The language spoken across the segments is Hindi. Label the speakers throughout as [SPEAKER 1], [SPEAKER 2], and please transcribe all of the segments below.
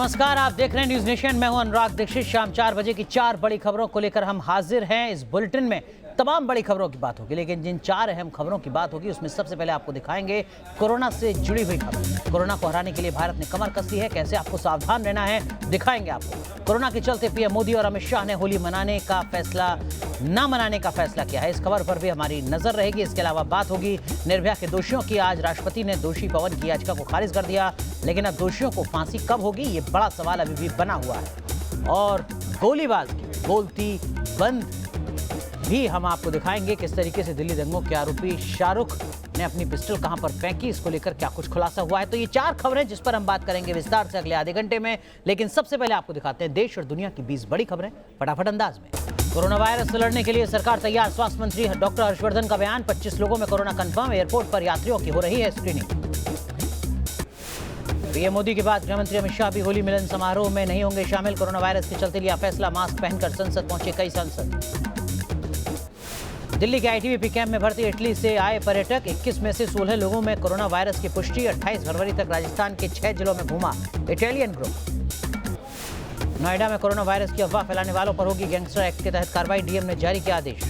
[SPEAKER 1] नमस्कार, आप देख रहे हैं न्यूज नेशन। मैं हूं अनुराग दीक्षित। शाम 4 बजे की 4 बड़ी खबरों को लेकर हम हाजिर हैं। इस बुलेटिन में तमाम बड़ी खबरों की बात होगी, लेकिन जिन 4 अहम खबरों की बात होगी उसमें सबसे पहले आपको दिखाएंगे कोरोना से जुड़ी हुई खबर। कोरोना को हराने के लिए भारत ने कमर कस ली है, कैसे आपको सावधान रहना है दिखाएंगे आपको। कोरोना के चलते पीएम मोदी और अमित शाह ने होली मनाने का फैसला न मनाने का फैसला किया है। इस खबर पर भी हमारी नजर रहेगी। इसके अलावा बात होगी निर्भया के दोषियों की। आज राष्ट्रपति ने दोषी पवन की याचिका को खारिज कर दिया, लेकिन अब दोषियों को फांसी कब होगी, ये बड़ा सवाल अभी भी बना हुआ है। और गोलीबाज की बोलती बंद भी हम आपको दिखाएंगे। किस तरीके से दिल्ली दंगों के आरोपी शाहरुख ने अपनी पिस्टल कहां पर फेंकी, इसको लेकर क्या कुछ खुलासा हुआ है। तो ये 4 खबरें जिस पर हम बात करेंगे विस्तार से अगले आधे घंटे में। लेकिन सबसे पहले आपको दिखाते हैं देश और दुनिया की 20 बड़ी खबरें फटाफट अंदाज में। कोरोना वायरस से लड़ने के लिए सरकार तैयार। स्वास्थ्य मंत्री डॉक्टर हर्षवर्धन का बयान। 25 लोगों में कोरोना कंफर्म। एयरपोर्ट पर यात्रियों की हो रही है स्क्रीनिंग। पीएम मोदी के बाद गृहमंत्री अमित शाह भी होली मिलन समारोह में नहीं होंगे शामिल। कोरोना वायरस के चलते लिया फैसला। मास्क पहनकर संसद पहुंचे कई सांसद। दिल्ली के आईटीबीपी कैंप में भर्ती इटली से आए पर्यटक। 21 में से 16 लोगों में कोरोना वायरस की पुष्टि। 28 फरवरी तक राजस्थान के 6 जिलों में घूमा इटालियन ग्रुप। नोएडा में कोरोना वायरस की अफवाह फैलाने वालों पर होगी गैंगस्टर एक्ट के तहत कार्रवाई। डीएम ने जारी किया आदेश।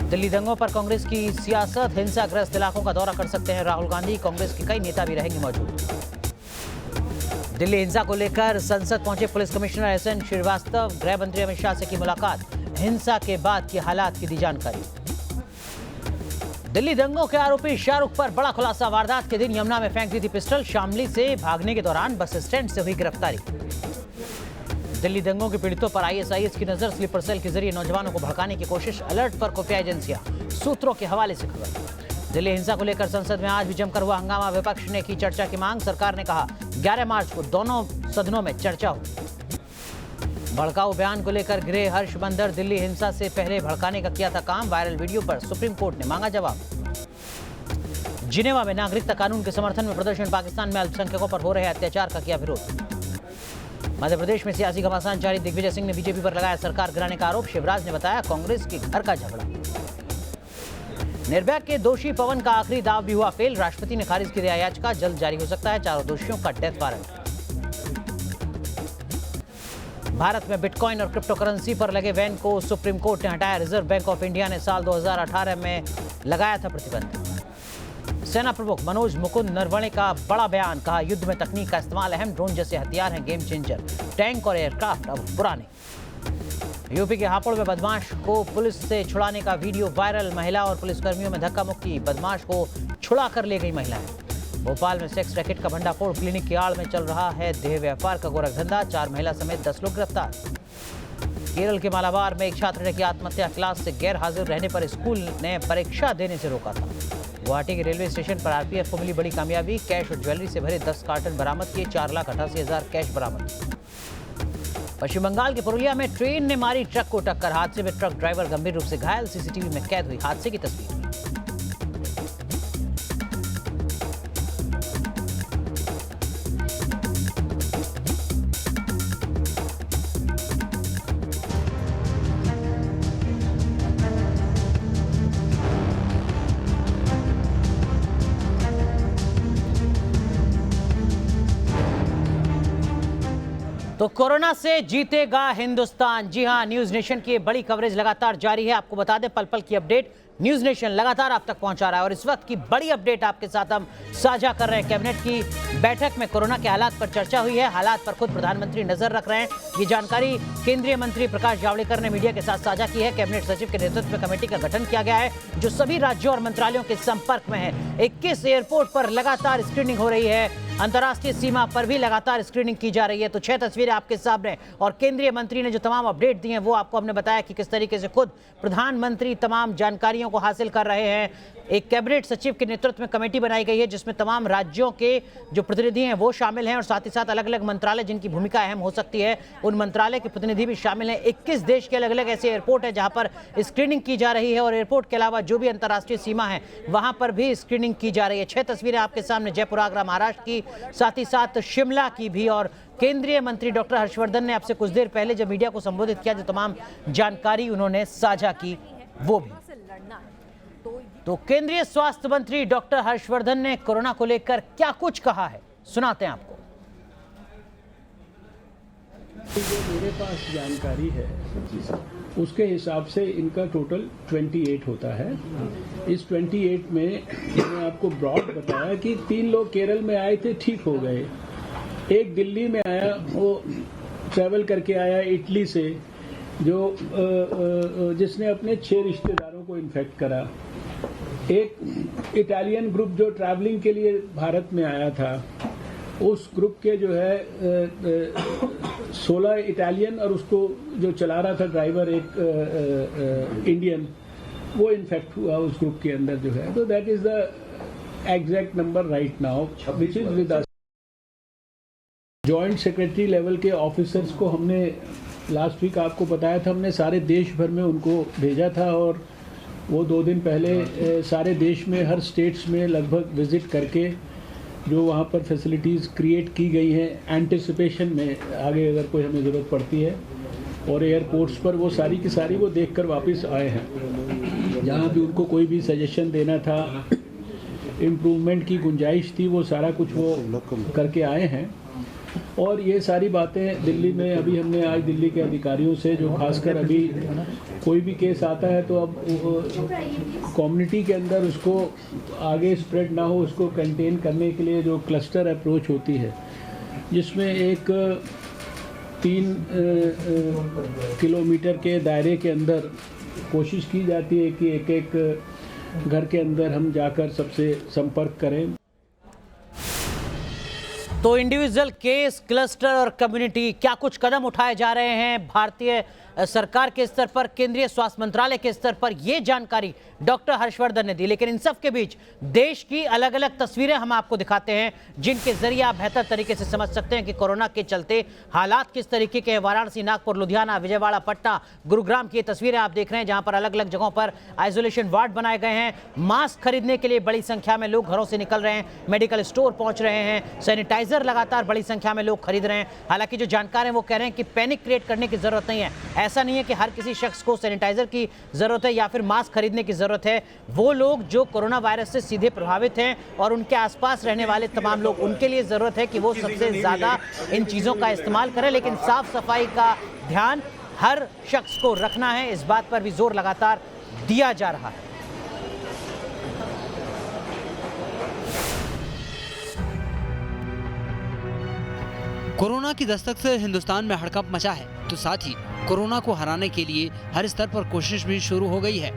[SPEAKER 1] दिल्ली दंगों पर कांग्रेस की सियासत। हिंसाग्रस्त इलाकों का दौरा कर सकते हैं राहुल गांधी। कांग्रेस के कई नेता भी रहेंगे मौजूद। दिल्ली हिंसा को लेकर संसद पहुंचे पुलिस कमिश्नर एसएन श्रीवास्तव। गृह मंत्री अमित शाह से की मुलाकात। हिंसा के बाद की हालात की दी जानकारी। दिल्ली दंगों के आरोपी शाहरुख पर बड़ा खुलासा। वारदात के दिन यमुना में फेंक दी थी पिस्टल। शामली से भागने के दौरान बस स्टैंड से हुई गिरफ्तारी। दिल्ली दंगों के पीड़ितों पर आईएसआईएस की नजर। स्लीपर सेल के जरिए नौजवानों को भड़काने की कोशिश। अलर्ट पर खुफिया एजेंसियां। सूत्रों के हवाले से खबर। दिल्ली हिंसा को लेकर संसद में आज भी जमकर हुआ हंगामा। विपक्ष ने की चर्चा की मांग। सरकार ने कहा 11 मार्च को दोनों सदनों में चर्चा हो। भड़काऊ बयान को लेकर गिरे हर्ष बंदर। दिल्ली हिंसा से पहले भड़काने का किया था काम। वायरल वीडियो पर सुप्रीम कोर्ट ने मांगा जवाब। जिनेवा में नागरिकता कानून के समर्थन में प्रदर्शन। पाकिस्तान में अल्पसंख्यकों पर हो रहे अत्याचार का किया विरोध। मध्य प्रदेश में सियासी घमासान जारी। दिग्विजय सिंह ने बीजेपी पर लगाया सरकार गिराने का आरोप। शिवराज ने बताया कांग्रेस के घर का झगड़ा। निर्भया के दोषी पवन का आखिरी दाव भी हुआ फेल। राष्ट्रपति ने खारिज की दिया याचिका। जल्द जारी हो सकता है चारों दोषियों का डेथ वारंट। भारत में बिटकॉइन और क्रिप्टो करेंसी पर लगे बैन को सुप्रीम कोर्ट ने हटाया। रिजर्व बैंक ऑफ इंडिया ने साल 2018 में लगाया था प्रतिबंध। सेना प्रमुख मनोज मुकुंद नरवणे का बड़ा बयान। कहा युद्ध में तकनीक का इस्तेमाल अहम। ड्रोन जैसे हथियार हैं गेम चेंजर। टैंक और एयरक्राफ्ट अब पुराने। यूपी के हापुड़ में बदमाश को पुलिस से छुड़ाने का वीडियो वायरल। महिला और पुलिसकर्मियों में धक्का मुक्की। बदमाश को छुड़ा कर ले गई महिलाएं। भोपाल में सेक्स रैकेट का भंडाफोड़। क्लिनिक की आड़ में चल रहा है देह व्यापार का गोरख धंधा। 4 महिला समेत 10 लोग गिरफ्तार। केरल के मालाबार में एक छात्र ने की आत्महत्या। क्लास से गैर हाजिर रहने पर स्कूल ने परीक्षा देने से रोका था। गुवाहाटी के रेलवे स्टेशन पर आरपीएफ को मिली बड़ी कामयाबी। कैश और ज्वेलरी से भरे 10 कार्टन बरामद किए। 4,88,000 कैश बरामद। पश्चिम बंगाल के पुरुलिया में ट्रेन ने मारी ट्रक को टक्कर। हादसे में ट्रक ड्राइवर गंभीर रूप से घायल। सीसीटीवी में कैद हुई हादसे की तस्वीर। तो कोरोना से जीतेगा हिंदुस्तान। जी हां, न्यूज नेशन की बड़ी कवरेज लगातार जारी है। आपको बता दें पल पल की अपडेट न्यूज नेशन लगातार आप तक पहुंचा रहा है। और इस वक्त की बड़ी अपडेट आपके साथ हम साझा कर रहे हैं। कैबिनेट की बैठक में कोरोना के हालात पर चर्चा हुई है। हालात पर खुद प्रधानमंत्री नजर रख रहे हैं। ये जानकारी केंद्रीय मंत्री प्रकाश जावड़ेकर ने मीडिया के साथ साझा की है। कैबिनेट सचिव के नेतृत्व में कमेटी का गठन किया गया है जो सभी राज्यों और मंत्रालयों के संपर्क में है। 21 एयरपोर्ट पर लगातार स्क्रीनिंग हो रही है। अंतर्राष्ट्रीय सीमा पर भी लगातार स्क्रीनिंग की जा रही है। तो 6 तस्वीरें आपके सामने। और केंद्रीय मंत्री ने जो तमाम अपडेट दी हैं वो आपको हमने बताया कि किस तरीके से खुद प्रधानमंत्री तमाम जानकारियों को हासिल कर रहे हैं। एक कैबिनेट सचिव के नेतृत्व में कमेटी बनाई गई है जिसमें तमाम राज्यों के जो प्रतिनिधि हैं वो शामिल हैं और साथ ही साथ अलग अलग मंत्रालय जिनकी भूमिका अहम हो सकती है उन मंत्रालय के प्रतिनिधि भी शामिल हैं। 21 देश के अलग अलग ऐसे एयरपोर्ट है जहां पर स्क्रीनिंग की जा रही है। और एयरपोर्ट के अलावा जो भी अंतर्राष्ट्रीय सीमा है वहां पर भी स्क्रीनिंग की जा रही है। 6 तस्वीरें आपके सामने जयपुर आगरा महाराष्ट्र की, साथ ही साथ शिमला की भी। और केंद्रीय मंत्री डॉक्टर हर्षवर्धन ने आपसे कुछ देर पहले जब मीडिया को संबोधित किया जो तमाम जानकारी उन्होंने साझा की वो भी। तो केंद्रीय स्वास्थ्य मंत्री डॉक्टर हर्षवर्धन ने कोरोना को लेकर क्या कुछ कहा है सुनाते हैं आपको।
[SPEAKER 2] जो मेरे पास जानकारी है उसके हिसाब से इनका टोटल 28 होता है। इस 28 में मैंने आपको ब्रॉड बताया कि 3 लोग केरल में आए थे, ठीक हो गए। एक दिल्ली में आया, वो ट्रैवल करके आया इटली से, जो जिसने अपने 6 रिश्तेदारों को इन्फेक्ट करा। एक इटालियन ग्रुप जो ट्रैवलिंग के लिए भारत में आया था, उस ग्रुप के जो है 16 इटालियन और उसको जो चला रहा था ड्राइवर एक इंडियन, वो इन्फेक्ट हुआ उस ग्रुप के अंदर जो है। तो that is the exact number right now which is with us. Joint secretary level के ऑफिसर्स को हमने लास्ट वीक आपको बताया था, हमने सारे देश भर में उनको भेजा था और वो 2 दिन पहले सारे देश में हर स्टेट्स में लगभग विजिट करके जो वहाँ पर फैसिलिटीज़ क्रिएट की गई हैं एंटिसिपेशन में, आगे अगर कोई हमें ज़रूरत पड़ती है, और एयरपोर्ट्स पर वो सारी की सारी वो देखकर वापस आए हैं। जहाँ भी उनको कोई भी सजेशन देना था, इम्प्रूवमेंट की गुंजाइश थी, वो सारा कुछ वो करके आए हैं। और ये सारी बातें दिल्ली में अभी हमने आज दिल्ली के अधिकारियों से, जो खासकर अभी कोई भी केस आता है तो अब कम्युनिटी के अंदर उसको आगे स्प्रेड ना हो, उसको कंटेन करने के लिए जो क्लस्टर अप्रोच होती है, जिसमें एक 3 किलोमीटर के दायरे के अंदर कोशिश की जाती है कि एक घर के अंदर हम जाकर सबसे संपर्क करें।
[SPEAKER 1] तो इंडिविजुअल केस, क्लस्टर और कम्युनिटी, क्या कुछ कदम उठाए जा रहे हैं भारतीय सरकार के स्तर पर, केंद्रीय स्वास्थ्य मंत्रालय के स्तर पर, यह जानकारी डॉक्टर हर्षवर्धन ने दी। लेकिन इन सब के बीच देश की अलग अलग तस्वीरें हम आपको दिखाते हैं, जिनके जरिए आप बेहतर तरीके से समझ सकते हैं कि कोरोना के चलते हालात किस तरीके के हैं। वाराणसी, नागपुर, लुधियाना, विजयवाड़ा, पटना, गुरुग्राम की तस्वीरें आप देख रहे हैं, जहां पर अलग अलग जगहों पर आइसोलेशन वार्ड बनाए गए हैं। मास्क खरीदने के लिए बड़ी संख्या में लोग घरों से निकल रहे हैं, मेडिकल स्टोर पहुंच रहे हैं, सैनिटाइजर लगातार बड़ी संख्या में लोग खरीद रहे हैं। हालांकि जो जानकार हैं वो कह रहे हैं कि पैनिक क्रिएट करने की जरूरत नहीं है। ऐसा नहीं है कि हर किसी शख्स को सैनिटाइजर की जरूरत है या फिर मास्क खरीदने की जरूरत है। वो लोग जो कोरोना वायरस से सीधे प्रभावित हैं और उनके आसपास रहने वाले तमाम लोग, उनके लिए जरूरत है कि वो सबसे ज्यादा इन चीजों का इस्तेमाल करें। लेकिन साफ सफाई का ध्यान हर शख्स को रखना है, इस बात पर भी जोर लगातार दिया जा रहा है।
[SPEAKER 3] कोरोना की दस्तक से हिंदुस्तान में हड़कंप मचा है, तो साथ ही कोरोना को हराने के लिए हर स्तर पर कोशिश भी शुरू हो गई है।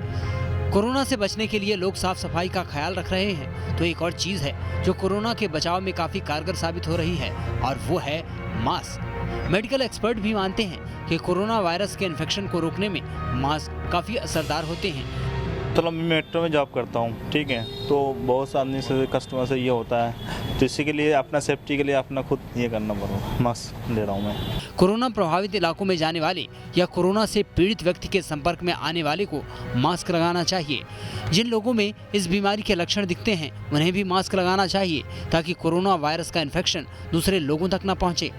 [SPEAKER 3] कोरोना से बचने के लिए लोग साफ सफाई का ख्याल रख रहे हैं, तो एक और चीज है जो कोरोना के बचाव में काफी कारगर साबित हो रही है, और वो है मास्क। मेडिकल एक्सपर्ट भी मानते हैं कि कोरोना वायरस के इन्फेक्शन को रोकने में मास्क काफी असरदार होते हैं।
[SPEAKER 4] तो मैं मेट्रो में जॉब करता हूँ, ठीक है, तो बहुत से आदमी से, कस्टमर से ये होता है, तो इसी के लिए अपना सेफ्टी के लिए अपना खुद ये करना पड़ा, मास्क ले रहा हूँ मैं।
[SPEAKER 3] कोरोना प्रभावित इलाकों में जाने वाले या कोरोना से पीड़ित व्यक्ति के संपर्क में आने वाले को मास्क लगाना चाहिए। जिन लोगों में इस बीमारी के लक्षण दिखते हैं उन्हें भी मास्क लगाना चाहिए, ताकि कोरोना वायरस का इन्फेक्शन दूसरे लोगों तक न पहुँचे।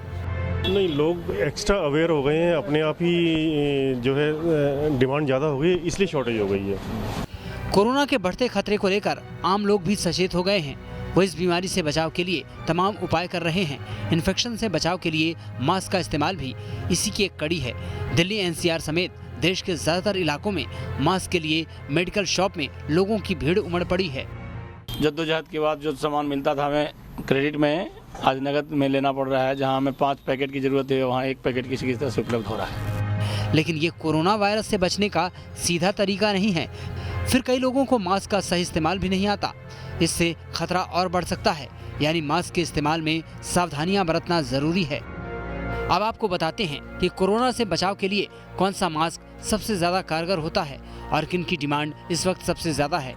[SPEAKER 5] नहीं, लोग एक्स्ट्रा अवेयर हो गए हैं, अपने आप ही जो है डिमांड ज़्यादा हो गई, इसलिए शॉर्टेज हो गई है।
[SPEAKER 3] कोरोना के बढ़ते खतरे को लेकर आम लोग भी सचेत हो गए हैं। वो इस बीमारी से बचाव के लिए तमाम उपाय कर रहे हैं। इन्फेक्शन से बचाव के लिए मास्क का इस्तेमाल भी इसी की एक कड़ी है। दिल्ली एनसीआर समेत देश के ज़्यादातर इलाकों में मास्क के लिए मेडिकल शॉप में लोगों की भीड़ उमड़ पड़ी है।
[SPEAKER 6] जद्दोजहद के बाद जो सामान मिलता था हमें क्रेडिट में, आज नगद में लेना पड़ रहा है। जहां हमें 5 पैकेट की जरूरत है, वहां 1 पैकेट किसी तरह से उपलब्ध हो रहा है।
[SPEAKER 3] लेकिन ये कोरोना वायरस से बचने का सीधा तरीका नहीं है। फिर कई लोगों को मास्क का सही इस्तेमाल भी नहीं आता। इससे खतरा और बढ़ सकता है, यानी मास्क के इस्तेमाल में सावधानियां बरतना जरूरी है। अब आपको बताते हैं कि कोरोना से बचाव के लिए कौन सा मास्क सबसे ज्यादा कारगर होता है और किन की डिमांड इस वक्त सबसे ज्यादा है।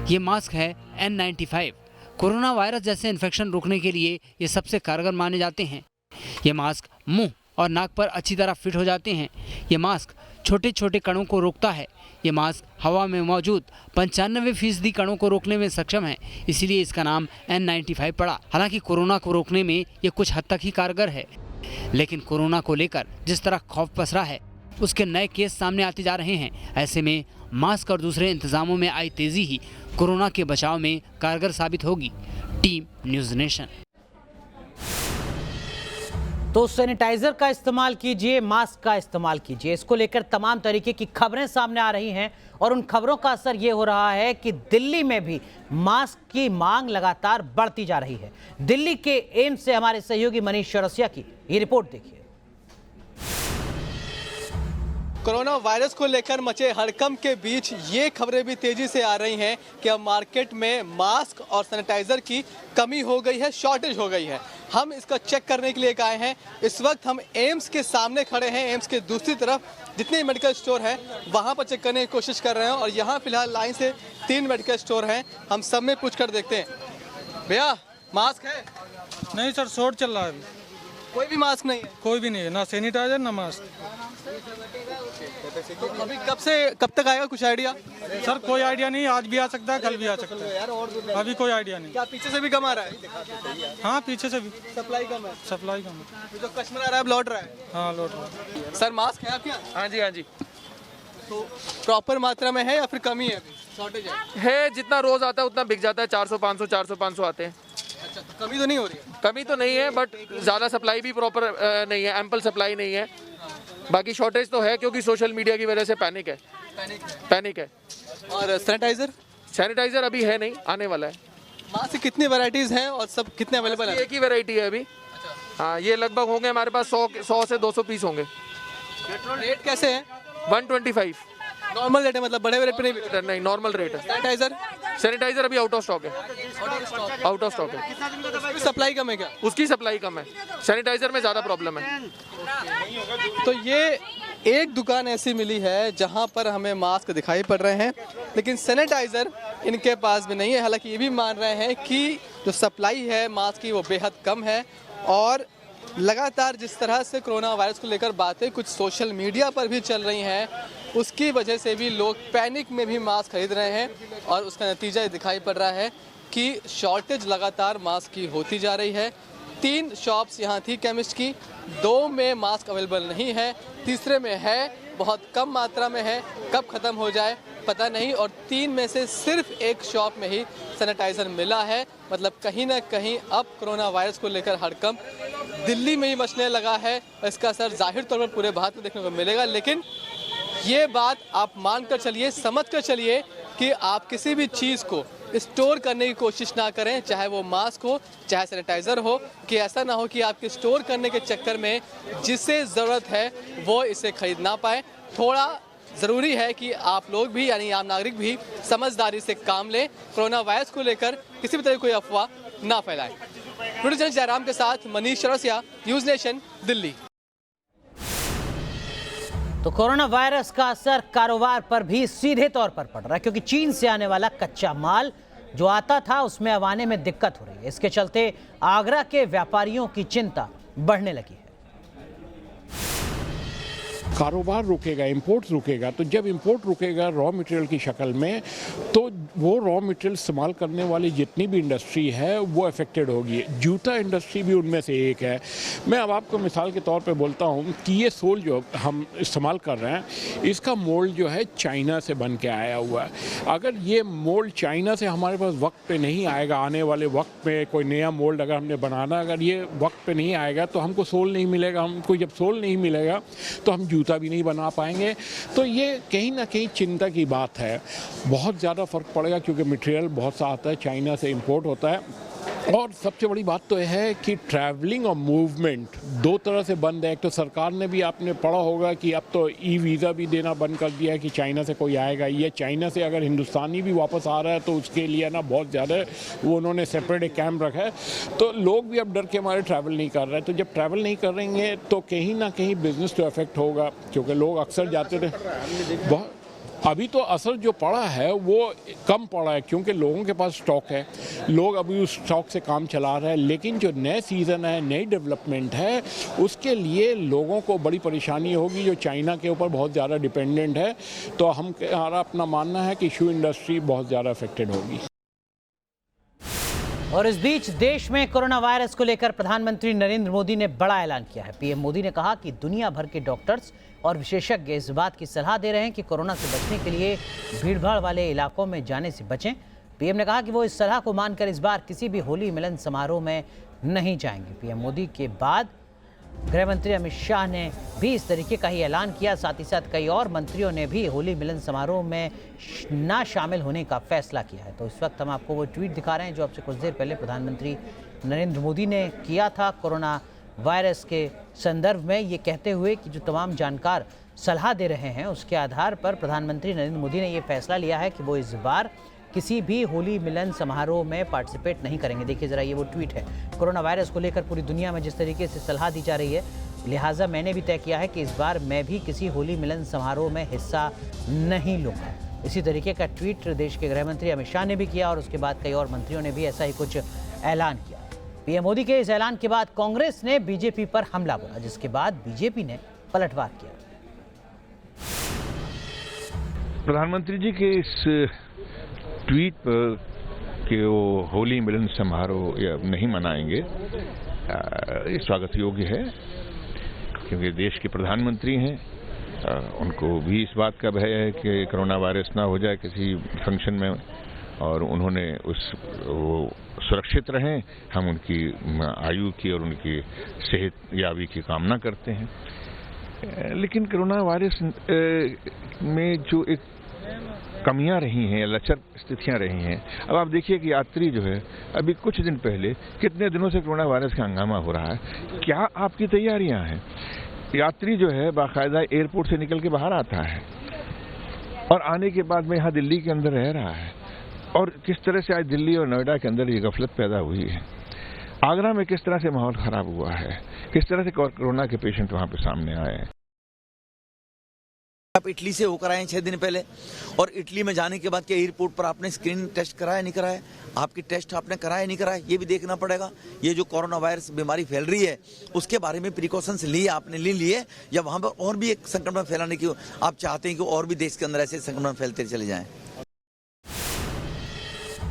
[SPEAKER 3] ये मास्क है N95। कोरोना वायरस जैसे इन्फेक्शन रोकने के लिए ये सबसे कारगर माने जाते हैं। ये मास्क मुंह और नाक पर अच्छी तरह फिट हो जाते हैं। ये मास्क छोटे छोटे कणों को रोकता है। ये मास्क हवा में मौजूद 95% कणों को रोकने में सक्षम है, इसीलिए इसका नाम N95 पड़ा। हालांकि कोरोना को रोकने में ये कुछ हद तक ही कारगर है, लेकिन कोरोना को लेकर जिस तरह खौफ पसरा है, उसके नए केस सामने आते जा रहे हैं। ऐसे में मास्क और दूसरे इंतजामों में आई तेजी ही कोरोना के बचाव में कारगर साबित होगी। Team news nation.
[SPEAKER 1] तो सैनिटाइजर का इस्तेमाल कीजिए, मास्क का इस्तेमाल कीजिए। इसको लेकर तमाम तरीके की खबरें सामने आ रही हैं और उन खबरों का असर ये हो रहा है कि दिल्ली में भी मास्क की मांग लगातार बढ़ती जा रही है। दिल्ली के एम्स से हमारे सहयोगी मनीष चौरसिया की ये रिपोर्ट देखिए।
[SPEAKER 7] कोरोना वायरस को लेकर मचे हड़कंप के बीच ये खबरें भी तेजी से आ रही हैं कि अब मार्केट में मास्क और सैनिटाइजर की कमी हो गई है, शॉर्टेज हो गई है। हम इसका चेक करने के लिए आए हैं। इस वक्त हम एम्स के सामने खड़े हैं। एम्स के दूसरी तरफ जितने मेडिकल स्टोर हैं वहां पर चेक करने की कोशिश कर रहे हैं और यहाँ फिलहाल लाइन से 3 मेडिकल स्टोर हैं। हम सब में पूछ कर देखते हैं। भैया मास्क है?
[SPEAKER 8] नहीं सर, शॉर्ट चल रहा है अभी।
[SPEAKER 7] कोई भी मास्क नहीं है?
[SPEAKER 8] कोई भी नहीं है, ना सैनिटाइजर ना मास्क।
[SPEAKER 7] तो अभी कब तक आएगा, कुछ आइडिया?
[SPEAKER 8] सर कोई आइडिया नहीं, आज भी आ सकता है, कल भी आ सकता है, अभी कोई आइडिया नहीं।
[SPEAKER 7] क्या पीछे से भी कम आ रहा है?
[SPEAKER 8] हाँ पीछे से भी
[SPEAKER 7] सप्लाई कम है।
[SPEAKER 8] सप्लाई कम है।
[SPEAKER 7] जो कस्टमर आ रहा है अब लौट रहा है।
[SPEAKER 8] हाँ लौट रहा है।
[SPEAKER 7] सर मास्क है आपके यहाँ?
[SPEAKER 9] हाँ जी, हाँ जी
[SPEAKER 7] तो प्रॉपर मात्रा में है या फिर कमी है, अभी शॉर्टेज
[SPEAKER 9] है। जितना रोज आता है उतना बिक जाता है। 400-500 आते हैं।
[SPEAKER 7] अच्छा, तो कमी तो नहीं हो रही है?
[SPEAKER 9] कमी तो नहीं है, बट ज़्यादा सप्लाई भी प्रॉपर नहीं है, एम्पल सप्लाई नहीं है। बाकी शॉर्टेज तो है क्योंकि सोशल मीडिया की वजह से पैनिक है।
[SPEAKER 7] और सैनिटाइजर
[SPEAKER 9] अभी है नहीं, आने वाला है।
[SPEAKER 7] मास्क की कितनी वैरायटीज हैं और सब कितने अवेलेबल है?
[SPEAKER 9] एक ही वैरायटी है अभी। हाँ, ये लगभग होंगे हमारे पास 100 से 200 पीस होंगे।
[SPEAKER 7] रेट कैसे है?
[SPEAKER 9] 125
[SPEAKER 7] नॉर्मल रेट है, मतलब बड़े रेट पे नहीं बिक रहा?
[SPEAKER 9] नहीं, नॉर्मल रेट है। सैनिटाइजर अभी आउट ऑफ स्टॉक है।
[SPEAKER 7] सप्लाई कम है क्या?
[SPEAKER 9] उसकी सप्लाई कम है, सैनिटाइजर में ज़्यादा प्रॉब्लम है।
[SPEAKER 7] तो ये एक दुकान ऐसी मिली है जहां पर हमें मास्क दिखाई पड़ रहे हैं, लेकिन सैनिटाइजर इनके पास भी नहीं है। हालांकि ये भी मान रहे हैं कि जो सप्लाई है मास्क की वो बेहद कम है और लगातार जिस तरह से कोरोना वायरस को लेकर बातें कुछ सोशल मीडिया पर भी चल रही हैं, उसकी वजह से भी लोग पैनिक में भी मास्क खरीद रहे हैं और उसका नतीजा दिखाई पड़ रहा है कि शॉर्टेज लगातार मास्क की होती जा रही है। 3 शॉप्स यहाँ थी केमिस्ट की, 2 में मास्क अवेलेबल नहीं है, तीसरे में है, बहुत कम मात्रा में है, कब ख़त्म हो जाए पता नहीं, और 3 में से सिर्फ 1 शॉप में ही सैनिटाइज़र मिला है। मतलब कहीं ना कहीं अब कोरोना वायरस को लेकर हड़कंप दिल्ली में ही मचने लगा है। इसका असर जाहिर तौर पर पूरे भारत में देखने को मिलेगा, लेकिन ये बात आप मान कर चलिए, समझ कर चलिए कि आप किसी भी चीज़ को स्टोर करने की कोशिश ना करें, चाहे वो मास्क हो चाहे सैनिटाइज़र हो, कि ऐसा ना हो कि आपके स्टोर करने के चक्कर में जिसे ज़रूरत है वो इसे खरीद ना पाए। थोड़ा ज़रूरी है कि आप लोग भी यानी आम नागरिक भी समझदारी से काम लें, कोरोना वायरस को लेकर किसी भी तरह कोई अफवाह ना फैलाएं। प्रोड्यूसर जयराम के साथ मनीष चौरसिया, न्यूज़ नेशन, दिल्ली।
[SPEAKER 1] तो कोरोना वायरस का असर कारोबार पर भी सीधे तौर पर पड़ रहा है, क्योंकि चीन से आने वाला कच्चा माल जो आता था उसमें अब आने में दिक्कत हो रही है। इसके चलते आगरा के व्यापारियों की चिंता बढ़ने लगी है।
[SPEAKER 10] कारोबार रुकेगा, इंपोर्ट रुकेगा, तो जब इंपोर्ट रुकेगा रॉ मटेरियल की शक्ल में, तो वो रॉ मटेरियल इस्तेमाल करने वाली जितनी भी इंडस्ट्री है वो अफेक्टेड होगी। जूता इंडस्ट्री भी उनमें से एक है। मैं अब आपको मिसाल के तौर पे बोलता हूँ कि ये सोल जो हम इस्तेमाल कर रहे हैं, इसका मोल्ड जो है चाइना से बन के आया हुआ है। अगर ये मोल्ड चाइना से हमारे पास वक्त पे नहीं आएगा, आने वाले वक्त में कोई नया मोल्ड अगर हमने बनाना, अगर ये वक्त पे नहीं आएगा तो हमको सोल नहीं मिलेगा। हमको जब सोल नहीं मिलेगा तो हम जूता भी नहीं बना पाएंगे। तो ये कहीं ना कहीं चिंता की बात है। बहुत ज़्यादा फ़र्क पड़ेगा क्योंकि मटेरियल बहुत सा आता है, चाइना से इंपोर्ट होता है। और सबसे बड़ी बात तो है कि ट्रैवलिंग और मूवमेंट 2 तरह से बंद है। एक तो सरकार ने भी, आपने पढ़ा होगा कि अब तो ई वीज़ा भी देना बंद कर दिया है कि चाइना से कोई आएगा, ये चाइना से अगर हिंदुस्तानी भी वापस आ रहा है तो उसके लिए ना बहुत ज़्यादा वो उन्होंने सेपरेट एक कैंप रखा है। तो लोग भी अब डर के हमारे ट्रैवल नहीं कर रहे हैं। तो जब ट्रैवल नहीं करेंगे तो कहीं ना कहीं बिजनेस तो इफेक्ट होगा, क्योंकि लोग अक्सर जाते थे। बहुत अभी तो असर जो पड़ा है वो कम पड़ा है क्योंकि लोगों के पास स्टॉक है, लोग अभी उस स्टॉक से काम चला रहे हैं। लेकिन जो नए सीज़न है, नई डेवलपमेंट है, उसके लिए लोगों को बड़ी परेशानी होगी जो चाइना के ऊपर बहुत ज़्यादा डिपेंडेंट है। तो हमारा अपना मानना है कि शू इंडस्ट्री बहुत ज़्यादा अफेक्टेड होगी।
[SPEAKER 1] और इस बीच देश में कोरोना वायरस को लेकर प्रधानमंत्री नरेंद्र मोदी ने बड़ा ऐलान किया है। पीएम मोदी ने कहा कि दुनिया भर के डॉक्टर्स और विशेषज्ञ इस बात की सलाह दे रहे हैं कि कोरोना से बचने के लिए भीड़भाड़ वाले इलाकों में जाने से बचें। पीएम ने कहा कि वो इस सलाह को मानकर इस बार किसी भी होली मिलन समारोह में नहीं जाएंगे। पीएम मोदी के बाद गृह मंत्री अमित शाह ने भी इस तरीके का ही ऐलान किया। साथ ही साथ कई और मंत्रियों ने भी होली मिलन समारोह में ना शामिल होने का फैसला किया है। तो इस वक्त हम आपको वो ट्वीट दिखा रहे हैं जो आपसे कुछ देर पहले प्रधानमंत्री नरेंद्र मोदी ने किया था कोरोना वायरस के संदर्भ में, ये कहते हुए कि जो तमाम जानकार सलाह दे रहे हैं उसके आधार पर प्रधानमंत्री नरेंद्र मोदी ने ये फैसला लिया है कि वो इस बार किसी भी होली मिलन समारोह में पार्टिसिपेट नहीं करेंगे। देखिए ज़रा, ये वो ट्वीट है। कोरोना वायरस को लेकर पूरी दुनिया में जिस तरीके से सलाह दी जा रही है, लिहाजा मैंने भी तय किया है कि इस बार मैं भी किसी होली मिलन समारोह में हिस्सा नहीं लूँगा। इसी तरीके का ट्वीट देश के गृह मंत्री अमित शाह ने भी किया और उसके बाद कई और मंत्रियों ने भी ऐसा ही कुछ ऐलान किया। पीएम मोदी के इस ऐलान के बाद कांग्रेस ने बीजेपी पर हमला बोला, जिसके बाद बीजेपी ने पलटवार किया।
[SPEAKER 11] प्रधानमंत्री जी के इस ट्वीट पर कि वो होली मिलन समारोह नहीं मनाएंगे, ये स्वागत योग्य है, क्योंकि देश के प्रधानमंत्री हैं। उनको भी इस बात का भय है कि कोरोना वायरस ना हो जाए किसी फंक्शन में, और उन्होंने वो सुरक्षित रहें। हम उनकी आयु की और उनकी सेहत याबी की कामना करते हैं। लेकिन कोरोना वायरस में जो एक कमियां रही हैं, लचर स्थितियां रही हैं, अब आप देखिए कि यात्री जो है अभी कुछ दिन पहले कितने दिनों से कोरोना वायरस का हंगामा हो रहा है। क्या आपकी तैयारियां हैं? यात्री जो है बाकायदा एयरपोर्ट से निकल के बाहर आता है और आने के बाद में यहाँ दिल्ली के अंदर रह रहा है, और किस तरह से आज दिल्ली और नोएडा के अंदर ये गफलत पैदा हुई है। आगरा में किस तरह से माहौल खराब हुआ है, किस तरह से कोरोना के पेशेंट वहाँ पे सामने आए हैं।
[SPEAKER 12] आप इटली से होकर आए 6 दिन पहले, और इटली में जाने के बाद क्या एयरपोर्ट पर आपने स्क्रीन टेस्ट कराया नहीं कराया, आपकी टेस्ट आपने कराया नहीं कराया, ये भी देखना पड़ेगा। ये जो कोरोना वायरस बीमारी फैल रही है उसके बारे में प्रिकॉशंस लिए आपने लिए, या वहां पर और भी एक संक्रमण फैलाने की आप चाहते हैं कि और भी देश के अंदर ऐसे संक्रमण फैलते चले जाएं?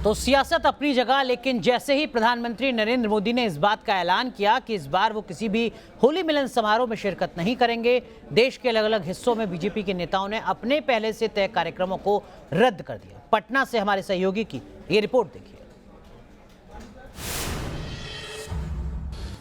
[SPEAKER 1] तो सियासत अपनी जगह, लेकिन जैसे ही प्रधानमंत्री नरेंद्र मोदी ने इस बात का ऐलान किया कि इस बार वो किसी भी होली मिलन समारोह में शिरकत नहीं करेंगे, देश के अलग अलग हिस्सों में बीजेपी के नेताओं ने अपने पहले से तय कार्यक्रमों को रद्द कर दिया। पटना से हमारे सहयोगी की ये रिपोर्ट देखिए।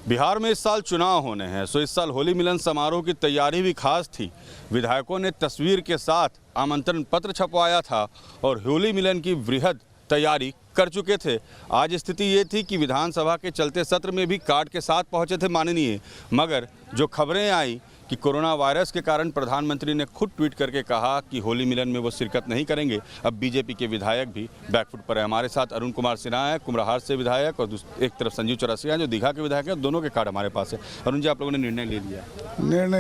[SPEAKER 13] बिहार में इस साल चुनाव होने हैं, सो इस साल होली मिलन समारोह की तैयारी भी खास थी। विधायकों ने तस्वीर के साथ आमंत्रण पत्र छपवाया था और होली मिलन की वृहद तैयारी कर चुके थे। आज स्थिति ये थी कि विधानसभा के चलते सत्र में भी कार्ड के साथ पहुंचे थे माननीय, मगर जो खबरें आई कि कोरोना वायरस के कारण प्रधानमंत्री ने खुद ट्वीट करके कहा कि होली मिलन में वो शिरकत नहीं करेंगे। अब बीजेपी के विधायक भी बैकफुट पर है। हमारे साथ अरुण कुमार सिन्हा है, कुम्हरार से विधायक, और एक तरफ संजीव चौरसिया जो दीघा के विधायक हैं। दोनों के कार्ड हमारे पास है। अरुण जी, आप लोगों ने निर्णय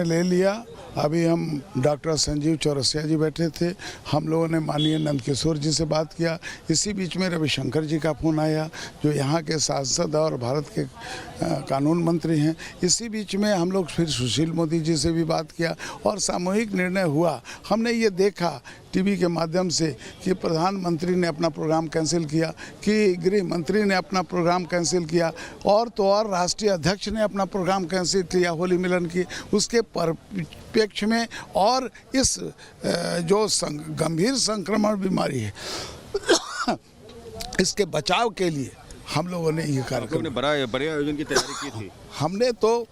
[SPEAKER 13] ले लिया?
[SPEAKER 14] अभी हम डॉक्टर संजीव चौरसिया जी बैठे थे, हम लोगों ने माननीय नंदकिशोर जी से बात किया। इसी बीच में रविशंकर जी का फ़ोन आया, जो यहाँ के सांसद और भारत के कानून मंत्री हैं। इसी बीच में हम लोग फिर सुशील मोदी जी से भी बात किया और सामूहिक निर्णय हुआ। हमने ये देखा टीवी के माध्यम से कि प्रधानमंत्री ने अपना प्रोग्राम कैंसिल किया, कि गृह मंत्री ने अपना प्रोग्राम कैंसिल किया, और तो और राष्ट्रीय अध्यक्ष ने अपना प्रोग्राम कैंसिल किया होली मिलन की। उसके परिप्रेक्ष्य में और इस जो गंभीर संक्रमण बीमारी है इसके बचाव के लिए हम लोगों ने ये कार्यक्रम
[SPEAKER 13] बड़े आयोजन की तैयारी की थी।
[SPEAKER 14] हमने तो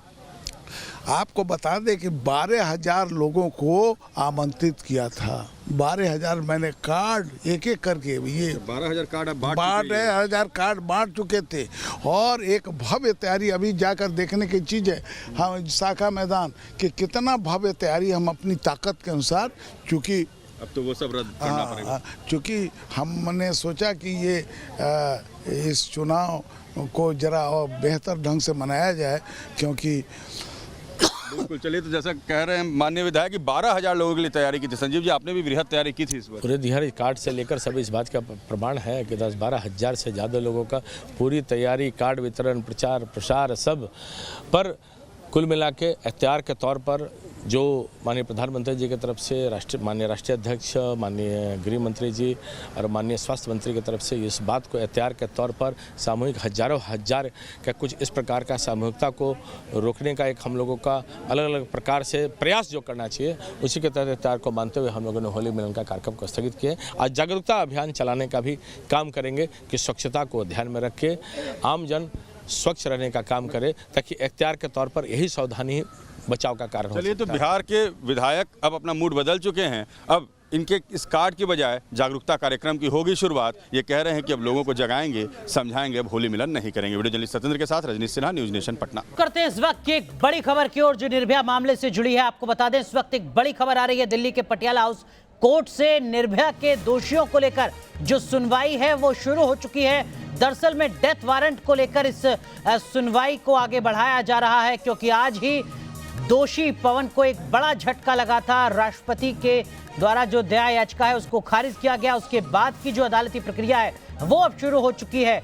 [SPEAKER 14] आपको बता दें कि 12,000 लोगों को आमंत्रित किया था। 12,000 मैंने कार्ड एक एक करके, ये
[SPEAKER 13] 12,000 कार्ड
[SPEAKER 14] 12,000 कार्ड बांट चुके थे। और एक भव्य तैयारी अभी जाकर देखने की चीज़ है हम शाखा मैदान कि कितना भव्य तैयारी हम अपनी ताकत के अनुसार, चूँकि
[SPEAKER 13] अब तो वो सब रद्द करना पड़ेगा।
[SPEAKER 14] चूँकि हमने सोचा कि ये इस चुनाव को जरा और बेहतर ढंग से मनाया जाए, क्योंकि
[SPEAKER 13] बिल्कुल। चलिए, तो जैसा कह रहे हैं माननीय विधायक कि 12,000 लोगों के लिए तैयारी की थी। संजीव जी, आपने भी वृहद तैयारी की थी इस बार?
[SPEAKER 6] पूरे बिहार कार्ड से लेकर सभी इस बात का प्रमाण है कि 10-12 हज़ार से ज़्यादा लोगों का पूरी तैयारी, कार्ड वितरण, प्रचार प्रसार सब पर कुल मिला के एहतियात के तौर पर जो माननीय प्रधानमंत्री जी की तरफ से माननीय राष्ट्रीय अध्यक्ष, माननीय गृह मंत्री जी और माननीय स्वास्थ्य मंत्री की तरफ से इस बात को एहतियात के तौर पर सामूहिक हजारों हजार का कुछ इस प्रकार का सामूहिकता को रोकने का एक हम लोगों का अलग अलग प्रकार से प्रयास जो करना चाहिए, उसी के तहत एहतियात को मानते हुए हम लोगों ने होली मिलन का कार्यक्रम को स्थगित किया। आज जागरूकता अभियान चलाने का भी काम करेंगे कि स्वच्छता को ध्यान में रख के आम जन स्वच्छ रहने का काम करें, ताकि एहतियार के तौर पर यही सावधानी बचाव का कारण हो।
[SPEAKER 13] चलिए, तो बिहार के विधायक अब अपना मूड बदल चुके हैं। अब इनके इस कार्ड की बजाय जागरूकता कार्यक्रम की होगी शुरुआत। ये कह रहे हैं कि अब लोगों को जगाएंगे, समझाएंगे, अब होली मिलन नहीं करेंगे। वीडियो जर्नलिस्ट सत्येंद्र के साथ रजनीश सिन्हा, न्यूज नेशन पटना।
[SPEAKER 1] करते हैं इस वक्त की एक बड़ी खबर की ओर जो निर्भया मामले से जुड़ी है। आपको बता दें, इस वक्त एक बड़ी खबर आ रही है दिल्ली के पटियाला हाउस कोर्ट से। निर्भया के दोषियों को लेकर जो सुनवाई है वो शुरू हो चुकी है। दरअसल में डेथ वारंट को लेकर इस सुनवाई को आगे बढ़ाया जा रहा है, क्योंकि आज ही दोषी पवन को एक बड़ा झटका लगा था। राष्ट्रपति के द्वारा जो दया याचिका है उसको खारिज किया गया। उसके बाद की जो अदालती प्रक्रिया है वो अब शुरू हो चुकी है।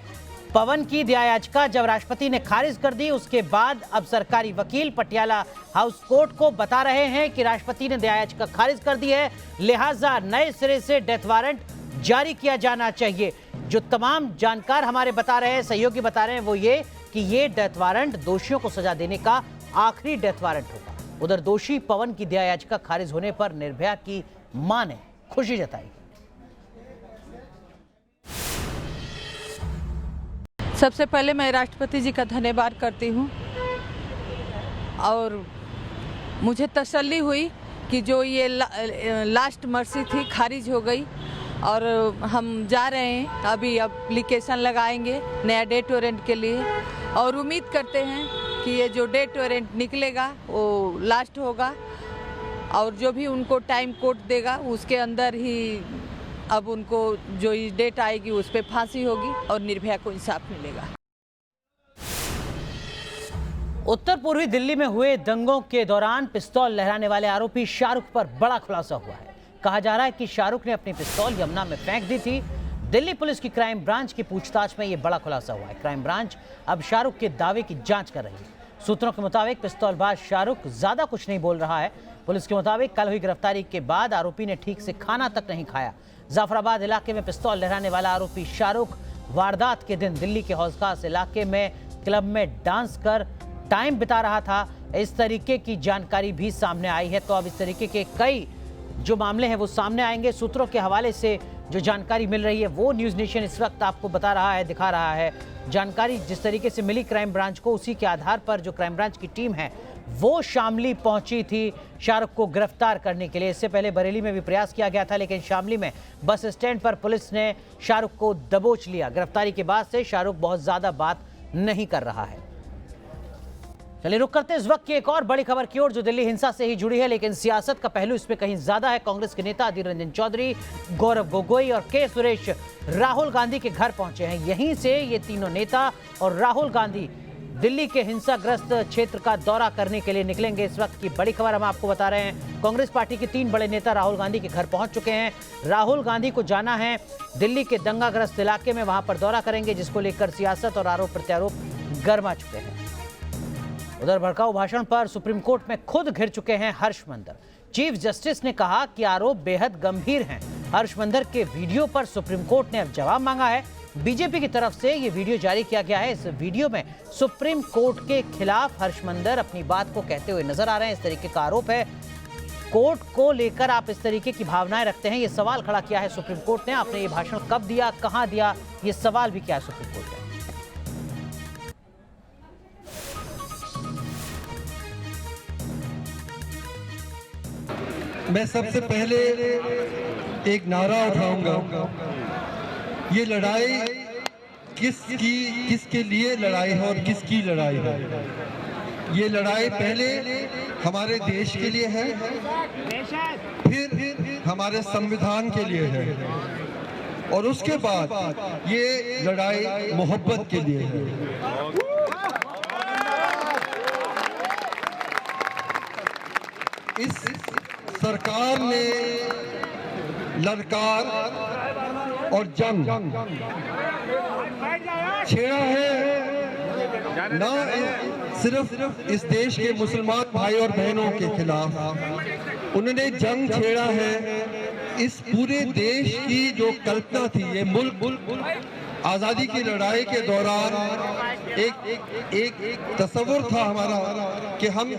[SPEAKER 1] पवन की दया याचिका जब राष्ट्रपति ने खारिज कर दी, उसके बाद अब सरकारी वकील पटियाला हाउस कोर्ट को बता रहे हैं कि राष्ट्रपति ने दया याचिका खारिज कर दी है, लिहाजा नए सिरे से डेथ वारंट जारी किया जाना चाहिए। जो तमाम जानकार हमारे बता रहे हैं, सहयोगी बता रहे हैं, वो ये कि ये डेथ वारंट दोषियों को सजा देने का आखिरी डेथ वारंट होगा। उधर दोषी पवन की दया याचिका खारिज होने पर निर्भया की मां ने खुशी जताई।
[SPEAKER 15] सबसे पहले मैं राष्ट्रपति जी का धन्यवाद करती हूं और मुझे तसल्ली हुई कि जो ये लास्ट मर्सी थी खारिज हो गई और हम जा रहे हैं अभी एप्लीकेशन लगाएंगे नया डेथ वारंट के लिए और उम्मीद करते हैं कि ये जो डेथ वारंट निकलेगा वो लास्ट होगा और जो भी उनको टाइम कोर्ट देगा उसके अंदर ही अब उनको जो डेट आएगी उस पर फांसी होगी और निर्भया को इंसाफ मिलेगा।
[SPEAKER 1] उत्तर पूर्वी दिल्ली में हुए दंगों के दौरान पिस्तौल लहराने वाले आरोपी शाहरुख पर बड़ा खुलासा हुआ है। कहा जा रहा है कि शाहरुख ने अपनी पिस्तौल यमुना में फेंक दी थी। दिल्ली पुलिस की क्राइम ब्रांच की पूछताछ में यह बड़ा खुलासा हुआ है। क्राइम ब्रांच अब शाहरुख के दावे की जांच कर रही है। सूत्रों के मुताबिक पिस्तौलबाज शाहरुख ज्यादा कुछ नहीं बोल रहा है। पुलिस के मुताबिक कल हुई गिरफ्तारी के बाद आरोपी ने ठीक से खाना तक नहीं खाया। जाफराबाद इलाके में पिस्तौल लहराने वाला आरोपी शाहरुख वारदात के दिन दिल्ली के हौज खास इलाके में क्लब में डांस कर टाइम बिता रहा था। इस तरीके की जानकारी भी सामने आई है। तो अब इस तरीके के कई जो मामले हैं वो सामने आएंगे। सूत्रों के हवाले से जो जानकारी मिल रही है वो न्यूज़ नेशन इस वक्त आपको बता रहा है, दिखा रहा है। जानकारी जिस तरीके से मिली क्राइम ब्रांच को, उसी के आधार पर जो क्राइम ब्रांच की टीम है वो शामली पहुंची थी शाहरुख को गिरफ्तार करने के लिए। इससे पहले बरेली में भी प्रयास किया गया था, लेकिन शामली में बस स्टैंड पर पुलिस ने शाहरुख को दबोच लिया। गिरफ्तारी के बाद से शाहरुख बहुत ज्यादा बात नहीं कर रहा है। चलिए रुक करते हैं इस वक्त की एक और बड़ी खबर की ओर जो दिल्ली हिंसा से ही जुड़ी है, लेकिन सियासत का पहलू इसमें कहीं ज्यादा है। कांग्रेस के नेता अधीर रंजन चौधरी, गौरव गोगोई और के सुरेश राहुल गांधी के घर पहुंचे हैं। यहीं से ये तीनों नेता और राहुल गांधी दिल्ली के हिंसाग्रस्त क्षेत्र का दौरा करने के लिए निकलेंगे। इस वक्त की बड़ी खबर हम आपको बता रहे हैं। कांग्रेस पार्टी के 3 बड़े नेता राहुल गांधी के घर पहुंच चुके हैं। राहुल गांधी को जाना है दिल्ली के दंगाग्रस्त इलाके में, वहां पर दौरा करेंगे, जिसको लेकर सियासत और आरोप प्रत्यारोप गर्मा चुके हैं। उधर भड़काऊ भाषण पर सुप्रीम कोर्ट में खुद घिर चुके हैं हर्ष मंदर। चीफ जस्टिस ने कहा कि आरोप बेहद गंभीर हैं। हर्ष मंदर के वीडियो पर सुप्रीम कोर्ट ने अब जवाब मांगा है। बीजेपी की तरफ से ये वीडियो जारी किया गया है। इस वीडियो में सुप्रीम कोर्ट के खिलाफ हर्ष मंदर अपनी बात को कहते हुए नजर आ रहे हैं। इस तरीके का आरोप है। कोर्ट को लेकर आप इस तरीके की भावनाएं रखते हैं, ये सवाल खड़ा किया है सुप्रीम कोर्ट ने। आपने ये भाषण कब दिया, कहां दिया, ये सवाल भी किया है सुप्रीम कोर्ट ने।
[SPEAKER 16] मैं सबसे पहले एक नारा उठाऊंगा, ये लड़ाई किसके लिए लड़ाई है और किसकी लड़ाई है। ये लड़ाई पहले हमारे देश के लिए है, फिर हमारे संविधान के लिए है और उसके बाद ये लड़ाई मोहब्बत के लिए है। इस सरकार ने ललकार और जंग छेड़ा है, ना सिर्फ इस देश के मुसलमान भाई और बहनों के खिलाफ, उन्होंने जंग छेड़ा है इस पूरे देश की जो कल्पना थी। ये मुल्क आज़ादी की लड़ाई के दौरान एक तस्वुर था हमारा कि हम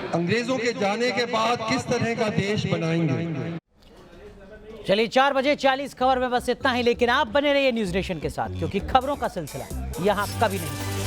[SPEAKER 16] अंग्रेजों के जाने के बाद किस तरह का देश बनाएंगे।
[SPEAKER 1] चलिए 4:40 खबर में बस इतना ही, लेकिन आप बने रहिए न्यूज़ नेशन के साथ, क्योंकि खबरों का सिलसिला यहाँ कभी नहीं।